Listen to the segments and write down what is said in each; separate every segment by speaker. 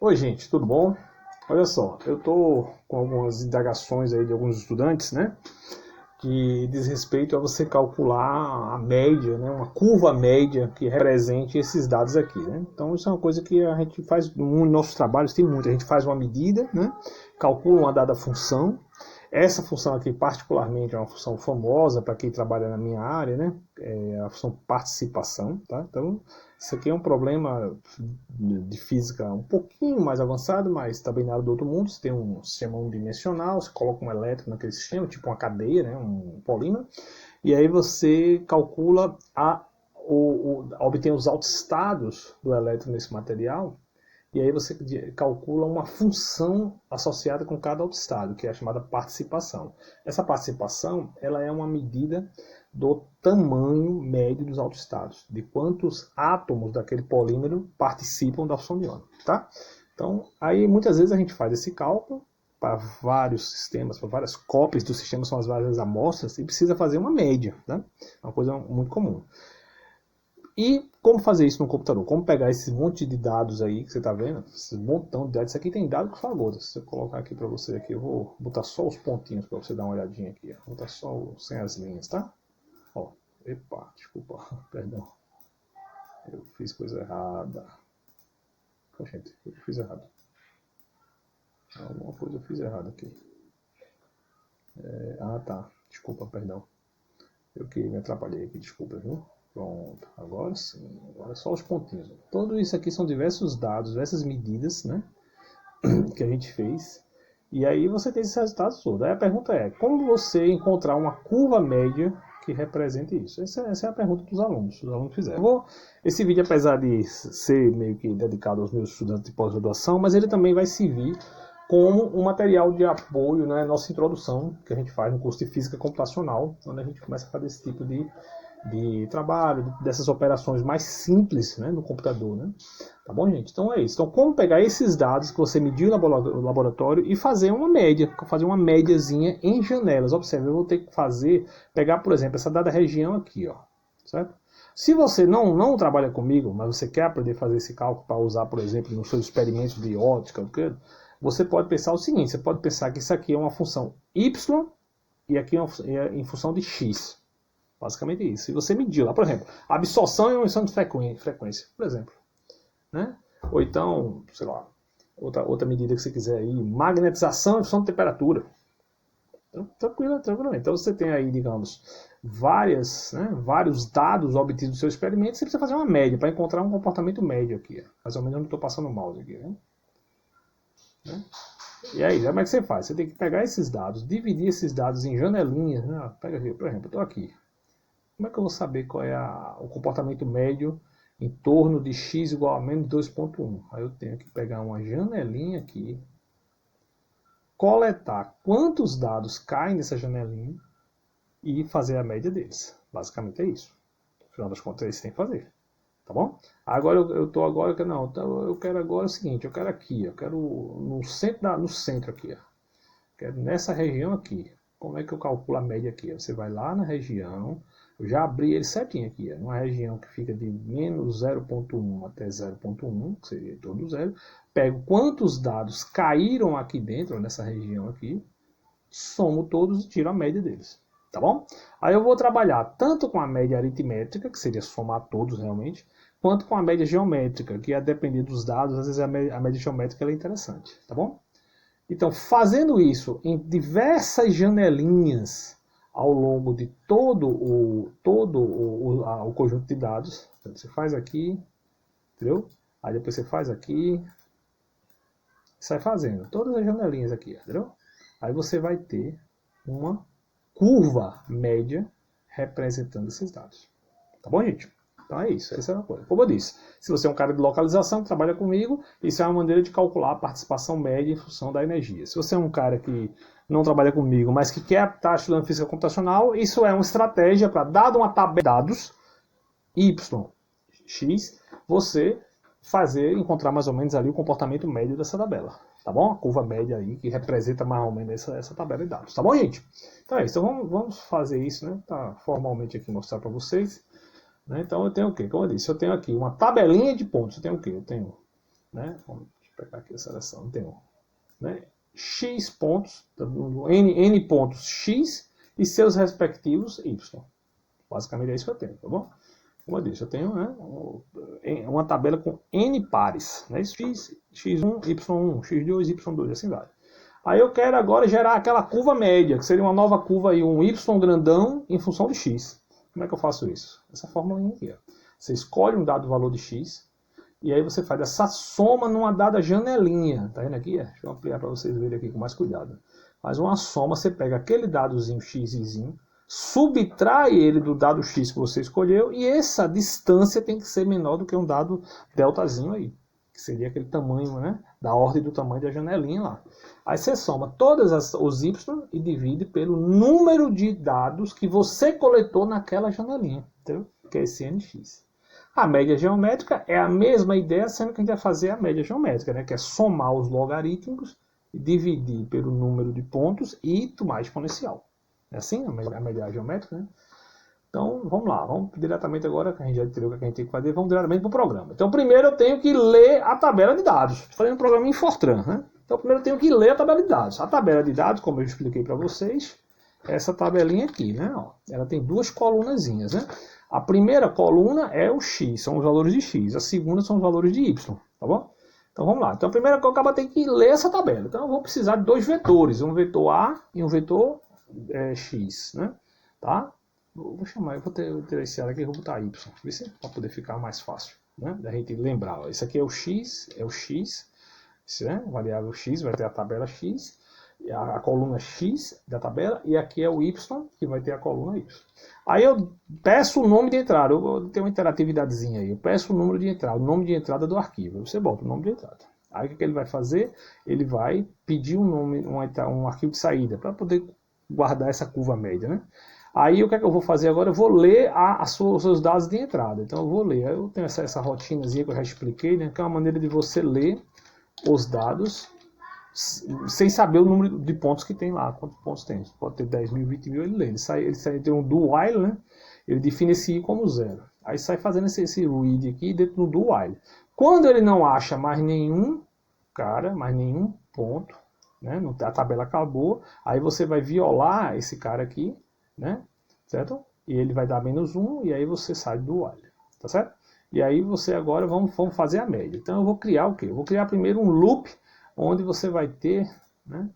Speaker 1: Oi, gente, tudo bom? Olha só, eu tô com algumas indagações aí de alguns estudantes, né? Que diz respeito a você calcular a média, né? Uma curva média que represente esses dados aqui, né? Então, isso é uma coisa que a gente faz nos nossos trabalhos, tem muito. A gente faz uma medida, né? Calcula uma dada função. Essa função aqui, particularmente, é uma função famosa para quem trabalha na minha área, né? É a função participação, tá? Então, isso aqui é um problema de física um pouquinho mais avançado, mas também nada do outro mundo. Você tem um sistema unidimensional, você coloca um elétron naquele sistema, tipo uma cadeia, né? Um polímero, e aí você calcula obtém os autoestados do elétron nesse material. E aí você calcula uma função associada com cada autoestado, que é a chamada participação. Essa participação, ela é uma medida do tamanho médio dos autoestados, de quantos átomos daquele polímero participam da fusão de íon, tá? Então, aí muitas vezes a gente faz esse cálculo para vários sistemas, para várias cópias do sistema, são as várias amostras, e precisa fazer uma média, tá? É uma coisa muito comum. E como fazer isso no computador? Como pegar esse monte de dados aí que você está vendo? Esse montão de dados. Isso aqui tem dado que só gota. Se eu colocar aqui para você aqui, eu vou botar só os pontinhos para você dar uma olhadinha aqui. Vou botar só sem as linhas, tá? Ó, epa, desculpa, perdão. Eu fiz coisa errada. Poxa, gente, eu fiz errado. Alguma coisa eu fiz errado aqui. Tá. Desculpa, perdão. Eu que me atrapalhei aqui, desculpa, viu? Pronto, agora sim, agora só os pontinhos. Tudo isso aqui são diversos dados, diversas medidas, né, que a gente fez. E aí você tem esses resultados todos. Aí a pergunta é, como você encontrar uma curva média que represente isso? Essa é a pergunta que os alunos fizeram. Esse vídeo, apesar de ser meio que dedicado aos meus estudantes de pós-graduação, mas ele também vai servir como um material de apoio, né, nossa introdução, que a gente faz no curso de Física Computacional, onde a gente começa a fazer esse tipo de trabalho, dessas operações mais simples, né, no computador, né? Tá bom, gente? Então é isso. Então, como pegar esses dados que você mediu no laboratório e fazer uma média, fazer uma médiazinha em janelas. Observe, eu vou ter que pegar, por exemplo, essa dada região aqui, ó, certo? Se você não trabalha comigo, mas você quer aprender a fazer esse cálculo para usar, por exemplo, nos seus experimentos de ótica, você pode pensar o seguinte, você pode pensar que isso aqui é uma função y e aqui é em função de x. Basicamente isso. Se você medir lá, por exemplo, a absorção e a emissão de frequência, por exemplo, né? Ou então, sei lá, outra medida que você quiser aí, magnetização e emissão de temperatura. Então, tranquilamente. Então você tem aí, digamos, vários dados obtidos do seu experimento, você precisa fazer uma média para encontrar um comportamento médio aqui. Mais ou menos onde eu estou passando o mouse aqui, né? E aí, como é que você faz? Você tem que pegar esses dados, dividir esses dados em janelinhas, né? Pega aqui, por exemplo, eu estou aqui. Como é que eu vou saber qual é o comportamento médio em torno de x igual a menos 2,1? Aí eu tenho que pegar uma janelinha aqui, coletar quantos dados caem nessa janelinha e fazer a média deles. Basicamente é isso. No final das contas é isso que tem que fazer. Tá bom? Agora eu quero agora o seguinte, eu quero aqui, eu quero no centro aqui, ó. Quero nessa região aqui. Como é que eu calculo a média aqui? Você vai lá na região, eu já abri ele certinho aqui, numa região que fica de menos 0,1 até 0,1, que seria todo zero. Pego quantos dados caíram aqui dentro, nessa região aqui, somo todos e tiro a média deles. Tá bom? Aí eu vou trabalhar tanto com a média aritmétrica, que seria somar todos realmente, quanto com a média geométrica, que a depender dos dados, às vezes a média geométrica é interessante. Tá bom? Então, fazendo isso em diversas janelinhas ao longo de todo o conjunto de dados, então, você faz aqui, entendeu? Aí depois você faz aqui, sai fazendo todas as janelinhas aqui, entendeu? Aí você vai ter uma curva média representando esses dados. Tá bom, gente? Então é isso, essa é uma coisa. Como eu disse, se você é um cara de localização, que trabalha comigo, isso é uma maneira de calcular a participação média em função da energia. Se você é um cara que não trabalha comigo, mas que quer estar estudando física computacional, isso é uma estratégia para, dado uma tabela de dados, y, x, você encontrar mais ou menos ali o comportamento médio dessa tabela. Tá bom? A curva média aí, que representa mais ou menos essa tabela de dados. Tá bom, gente? Então é isso. Então vamos fazer isso, né? Tá formalmente aqui mostrar para vocês. Então eu tenho o quê? Como eu disse, eu tenho aqui uma tabelinha de pontos. Eu tenho o quê? Eu tenho, né? eu pegar aqui a seleção, não tem um, né? X pontos, N pontos X e seus respectivos Y. Basicamente é isso que eu tenho, tá bom? Como eu disse, eu tenho, né, uma tabela com N pares, né? X, X1, Y1, X2, Y2, assim vai. Aí eu quero agora gerar aquela curva média, que seria uma nova curva aí, um Y grandão em função de X. Como é que eu faço isso? Essa fórmula aqui, ó. Você escolhe um dado valor de X, e aí você faz essa soma numa dada janelinha. Tá vendo aqui? Deixa eu ampliar para vocês verem aqui com mais cuidado. Faz uma soma, você pega aquele dadozinho Xzinho, subtrai ele do dado X que você escolheu, e essa distância tem que ser menor do que um dado deltazinho aí, que seria aquele tamanho, né, da ordem do tamanho da janelinha lá. Aí você soma todos os Y e divide pelo número de dados que você coletou naquela janelinha, entendeu? Que é esse NX. A média geométrica é a mesma ideia, sendo que a gente vai fazer a média geométrica, né, que é somar os logarítmicos e dividir pelo número de pontos e tomar exponencial. É assim a média geométrica, né? Então, vamos lá, vamos diretamente agora, que a gente já entendeu o que a gente tem que fazer, vamos diretamente para o programa. Então, primeiro eu tenho que ler a tabela de dados. Estou fazendo um programa em Fortran, né? Então, primeiro eu tenho que ler a tabela de dados. A tabela de dados, como eu expliquei para vocês, é essa tabelinha aqui, né? Ó, ela tem duas colunazinhas, né? A primeira coluna é o X, são os valores de X. A segunda são os valores de Y, tá bom? Então, vamos lá. Então, a primeira coisa, acaba tem que ler essa tabela. Então, eu vou precisar de dois vetores, um vetor A e um vetor X, né? Tá? Vou chamar, eu vou ter esse aqui e vou botar Y, para poder ficar mais fácil, né? Da gente lembrar. Ó, esse aqui é o X, esse, né? Variável X, vai ter a tabela X, a coluna X da tabela, e aqui é o Y, que vai ter a coluna Y. Aí eu peço o nome de entrada, eu tenho uma interatividadezinha aí, eu peço o número de entrada, o nome de entrada do arquivo, você bota o nome de entrada. Aí o que ele vai fazer? Ele vai pedir um nome, um arquivo de saída, para poder guardar essa curva média, né? Aí o que é que eu vou fazer agora? Eu vou ler os seus dados de entrada. Então eu vou ler. Eu tenho essa rotinazinha que eu já expliquei, né? Que é uma maneira de você ler os dados sem saber o número de pontos que tem lá. Quantos pontos tem? Pode ter 10 mil, 20 mil, ele lê. Ele tem um do while, né? Ele define esse i como 0. Aí sai fazendo esse read aqui dentro do do while. Quando ele não acha mais nenhum ponto, né? A tabela acabou, aí você vai violar esse cara aqui, né? Certo? E ele vai dar -1 e aí você sai do while, tá certo? E aí você agora vamos fazer a média. Então eu vou criar o quê? Eu vou criar primeiro um loop onde você vai ter, né?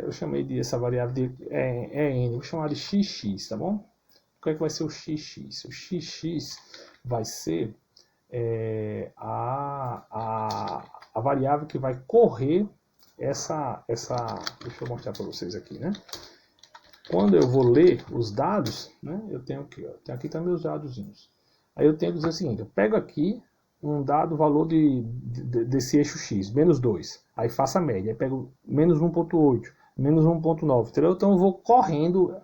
Speaker 1: Eu chamei de essa variável de n, vou chamar de xx, tá bom? O que é que vai ser o xx? O xx vai ser a variável que vai correr essa deixa eu mostrar para vocês aqui, né? Quando eu vou ler os dados, né, eu tenho aqui, ó, aqui também meus dadozinhos. Aí eu tenho que dizer o seguinte, eu pego aqui um dado valor desse eixo x, -2, aí faço a média, aí pego -1.8, -1.9, entendeu? Então eu vou correndo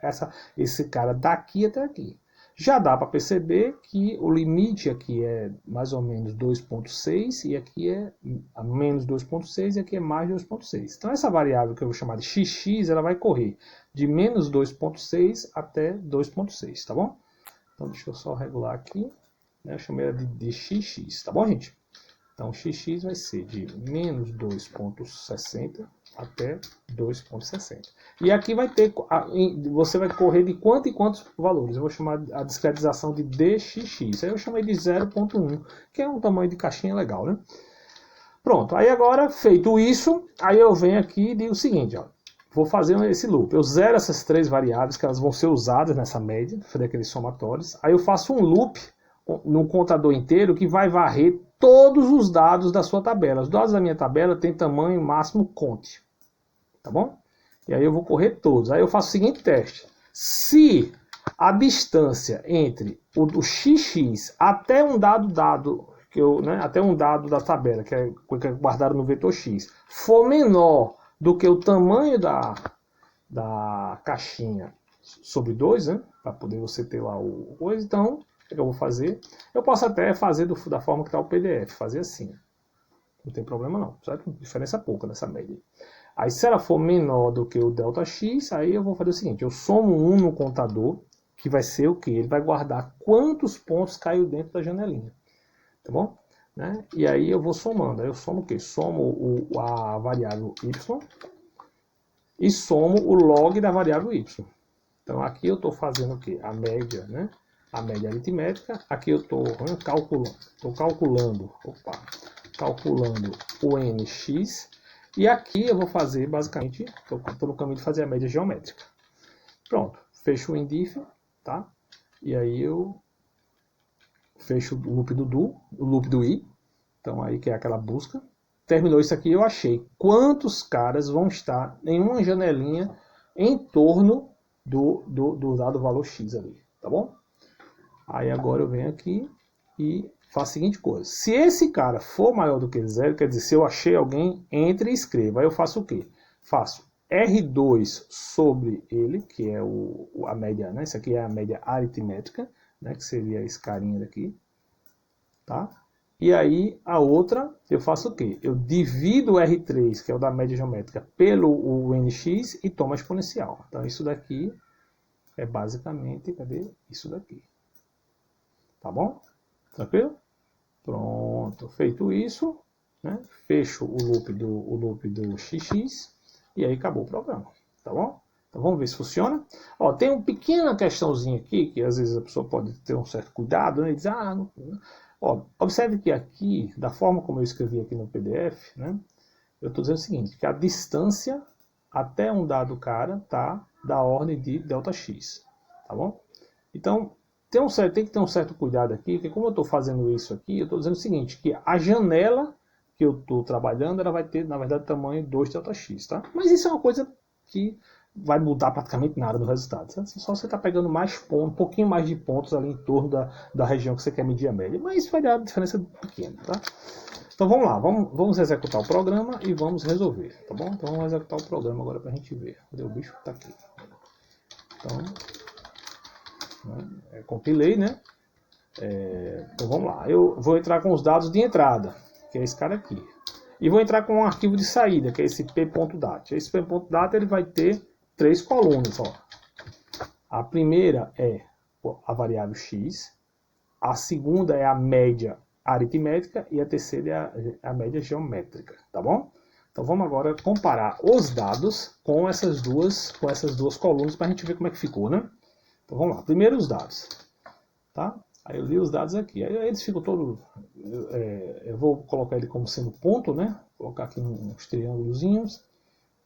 Speaker 1: esse cara daqui até aqui. Já dá para perceber que o limite aqui é mais ou menos 2.6 e aqui é menos 2.6 e aqui é mais 2.6. Então essa variável que eu vou chamar de xx, ela vai correr de menos 2.6 até 2.6, tá bom? Então deixa eu só regular aqui, né? Eu chamei ela de xx, tá bom, gente? Então xx vai ser de menos 2.60 até 2.60. E aqui vai ter, você vai correr de quanto e quantos valores. Eu vou chamar a discretização de dxx. Aí eu chamei de 0.1, que é um tamanho de caixinha legal, né? Pronto, aí agora, feito isso, aí eu venho aqui e digo o seguinte, ó. Vou fazer esse loop. Eu zero essas três variáveis, que elas vão ser usadas nessa média, fazer aqueles somatórios. Aí eu faço um loop no contador inteiro que vai varrer todos os dados da sua tabela. Os dados da minha tabela têm tamanho máximo conte. Tá bom? E aí eu vou correr todos. Aí eu faço o seguinte teste. Se a distância entre o xx até um dado até um dado da tabela, que é guardado no vetor x, for menor do que o tamanho da caixinha sobre 2, né? Para poder você ter lá o coisa, então o que eu vou fazer? Eu posso até fazer da forma que está o PDF, fazer assim. Não tem problema não, certo? Diferença pouca nessa média. Aí se ela for menor do que o ΔX, aí eu vou fazer o seguinte, eu somo 1 no contador, que vai ser o quê? Ele vai guardar quantos pontos caiu dentro da janelinha. Tá bom? né? E aí eu vou somando. Aí eu somo o quê? Somo a variável y e somo o log da variável y. Então aqui eu estou fazendo o quê? A média, né? A média aritmética. Aqui eu estou calculando o nx. E aqui eu vou fazer, basicamente, estou no caminho de fazer a média geométrica. Pronto, fecho o indif, tá? E aí eu fecho o loop do i. Então aí que é aquela busca. Terminou isso aqui, eu achei quantos caras vão estar em uma janelinha em torno do dado valor x ali, tá bom? Aí agora eu venho aqui e faço a seguinte coisa. Se esse cara for maior do que 0, quer dizer, se eu achei alguém, entre e escreva. Aí eu faço o quê? Faço R2 sobre ele, que é a média, né? Isso aqui é a média aritmética, né? Que seria esse carinha daqui, tá? E aí a outra, eu faço o quê? Eu divido o R3, que é o da média geométrica, pelo nx e tomo a exponencial. Então isso daqui é basicamente, cadê? Isso daqui. Tá bom? Tranquilo? Pronto. Feito isso, né? Fecho o loop do xx e aí acabou o programa. Tá bom? Então vamos ver se funciona. Ó, tem uma pequena questãozinha aqui, que às vezes a pessoa pode ter um certo cuidado, né? E dizer, não. Ó, observe que aqui, da forma como eu escrevi aqui no PDF, né? Eu estou dizendo o seguinte, que a distância até um dado cara tá da ordem de ΔX. Tá bom? Então, tem que ter um certo cuidado aqui, porque como eu estou fazendo isso aqui, eu estou dizendo o seguinte, que a janela que eu estou trabalhando, ela vai ter, na verdade, tamanho 2ΔX, tá? Mas isso é uma coisa que vai mudar praticamente nada no resultado. Só você está pegando mais pontos, um pouquinho mais de pontos ali em torno da região que você quer medir a média. Mas isso vai dar uma diferença pequena, tá? Então vamos lá, vamos executar o programa e vamos resolver, tá bom? Então vamos executar o programa agora para a gente ver. Cadê o bicho? Está aqui. Então, compilei, né? Então vamos lá. Eu vou entrar com os dados de entrada, que é esse cara aqui. E vou entrar com um arquivo de saída, que é esse p.dat. Esse p.dat ele vai ter 3 colunas. Ó. A primeira é a variável x, a segunda é a média aritmética e a terceira é a média geométrica, tá bom? Então vamos agora comparar os dados com essas duas colunas para a gente ver como é que ficou, né? Então vamos lá, primeiro os dados, tá? Aí eu li os dados aqui, aí eles ficam todos, eu vou colocar ele como sendo ponto, né? Vou colocar aqui uns triângulozinhos,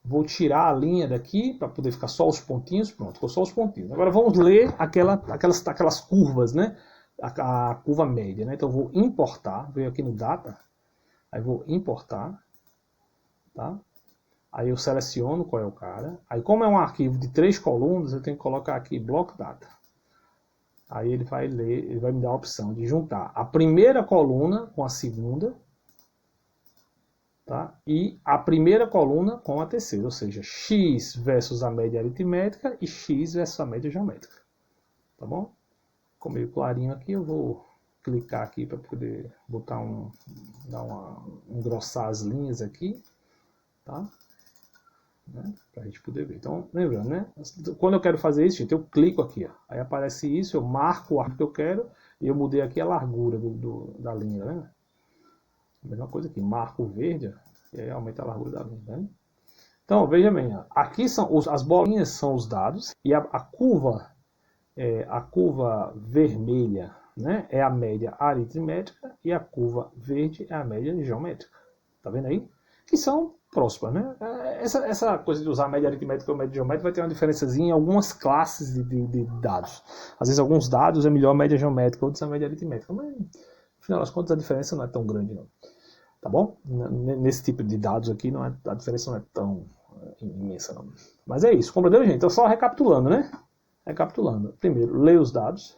Speaker 1: vou tirar a linha daqui para poder ficar só os pontinhos, pronto, ficou só os pontinhos. Agora vamos ler aquelas curvas, né? A curva média, né? Então eu vou importar, veio aqui no data, aí vou importar, tá? Aí eu seleciono qual é o cara. Aí como é um arquivo de 3 colunas, eu tenho que colocar aqui block data. Aí ele vai ler, ele vai me dar a opção de juntar a primeira coluna com a segunda, tá? E a primeira coluna com a terceira, ou seja, x versus a média aritmética e x versus a média geométrica. Tá bom? Ficou meio clarinho aqui, eu vou clicar aqui para poder botar engrossar as linhas aqui, tá? Né? Para a gente poder ver. Então, lembrando, né? Quando eu quero fazer isso, gente, eu clico aqui, ó. Aí aparece isso, eu marco o arco que eu quero e eu mudei aqui a largura da linha, né? A mesma coisa aqui, marco verde, ó, e aí aumenta a largura da linha, né? Então, veja bem, ó, aqui as bolinhas são os dados e a curva vermelha, né, é a média aritmética e a curva verde é a média geométrica. Tá vendo aí? Que são próximas, né? Essa coisa de usar a média aritmética ou média geométrica vai ter uma diferençazinha em algumas classes de dados. Às vezes alguns dados é melhor a média geométrica, outros a média aritmética, mas no final das contas a diferença não é tão grande, não. Tá bom? Nesse tipo de dados aqui a diferença não é tão imensa, não. Mas é isso, compreendeu, gente? Então só recapitulando, né? Recapitulando. Primeiro, leia os dados.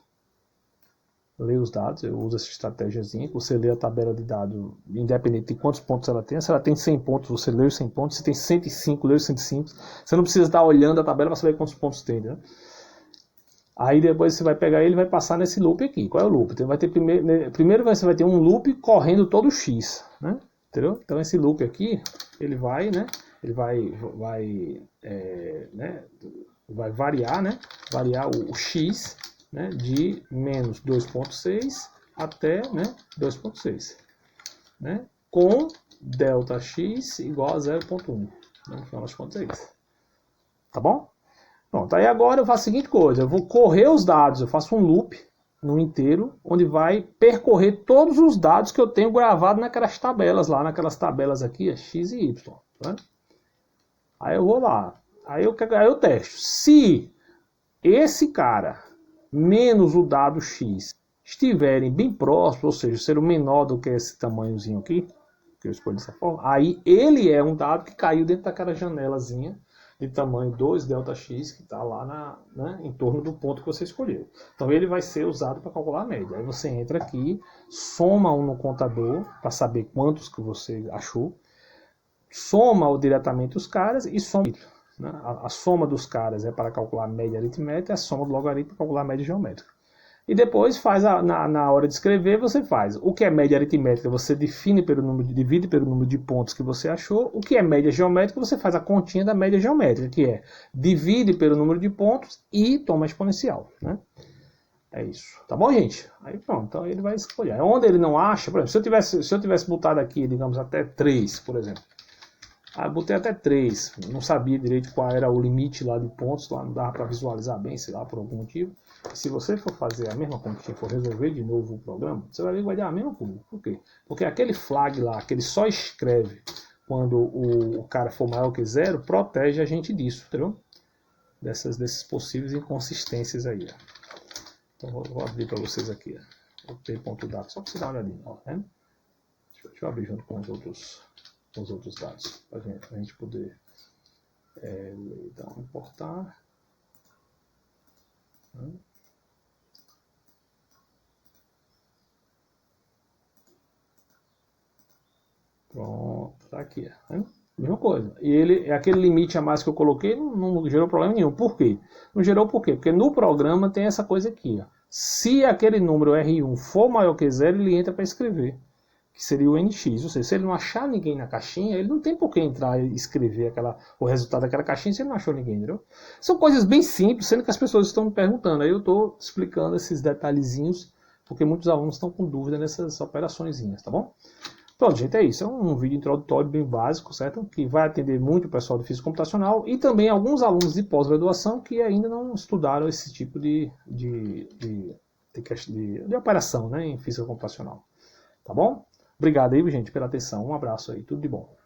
Speaker 1: Leia os dados, eu uso essa estratégiazinha, que você lê a tabela de dados, independente de quantos pontos ela tem. Se ela tem 100 pontos, você lê os 100 pontos. Se tem 105, lê os 105. Você não precisa estar olhando a tabela para saber quantos pontos tem, né? Aí depois você vai pegar ele e vai passar nesse loop aqui. Qual é o loop? Então vai ter primeiro você vai ter um loop correndo todo x, né? Entendeu? Então esse loop aqui, ele vai, né? Ele vai variar, né? Variar o x, né? De menos 2.6 até, né? 2.6. né, com ΔX igual a 0,1. No final das contas é isso. Tá bom? Pronto, aí agora eu faço a seguinte coisa, eu vou correr os dados, eu faço um loop no inteiro, onde vai percorrer todos os dados que eu tenho gravado naquelas tabelas lá, naquelas tabelas aqui, X e Y. Né? Aí eu vou lá, aí eu testo. Se esse cara menos o dado X estiverem bem próximos, ou seja, ser o menor do que esse tamanhozinho aqui, que eu escolhi dessa forma, aí ele é um dado que caiu dentro daquela janelazinha de tamanho 2ΔX que está lá em torno do ponto que você escolheu. Então ele vai ser usado para calcular a média. Aí você entra aqui, soma um no contador para saber quantos que você achou, soma diretamente os caras e soma. Né? A soma dos caras é para calcular a média aritmética, a soma do logaritmo para calcular a média geométrica. E depois faz na hora de escrever, você faz o que é média aritmética, você divide pelo número de pontos que você achou. O que é média geométrica, você faz a continha da média geométrica, que é divide pelo número de pontos e toma exponencial. Né? É isso. Tá bom, gente? Aí pronto, então ele vai escolher. Onde ele não acha, por exemplo, se eu tivesse botado aqui, digamos, até 3, por exemplo. Ah, botei até 3, não sabia direito qual era o limite lá de pontos, lá não dava para visualizar bem, sei lá, por algum motivo. Se você for fazer a mesma continha, for resolver de novo o programa, você vai ver que vai dar a mesma coisa. Por quê? Porque aquele flag lá, que ele só escreve quando o cara for maior que 0, protege a gente disso, entendeu? Desses possíveis inconsistências aí. Ó. Então vou abrir para vocês aqui. Ó. O t.data, só para você dar uma olhadinha. Ó, né? Deixa eu abrir junto com os outros dados, para a gente poder então, importar. Pronto, tá aqui. Né? Mesma coisa. E ele, aquele limite a mais que eu coloquei não gerou problema nenhum. Por quê? Não gerou por quê? Porque no programa tem essa coisa aqui. Ó. Se aquele número R1 for maior que 0, ele entra para escrever. Que seria o NX. Ou seja, se ele não achar ninguém na caixinha, ele não tem por que entrar e escrever o resultado daquela caixinha se ele não achou ninguém, entendeu? São coisas bem simples, sendo que as pessoas estão me perguntando. Aí eu estou explicando esses detalhezinhos, porque muitos alunos estão com dúvida nessas operaçõezinhas, tá bom? Pronto, gente, é isso. É um vídeo introdutório bem básico, certo? Que vai atender muito o pessoal de física computacional e também alguns alunos de pós-graduação que ainda não estudaram esse tipo de operação, né, em física computacional. Tá bom? Obrigado aí, gente, pela atenção. Um abraço aí. Tudo de bom.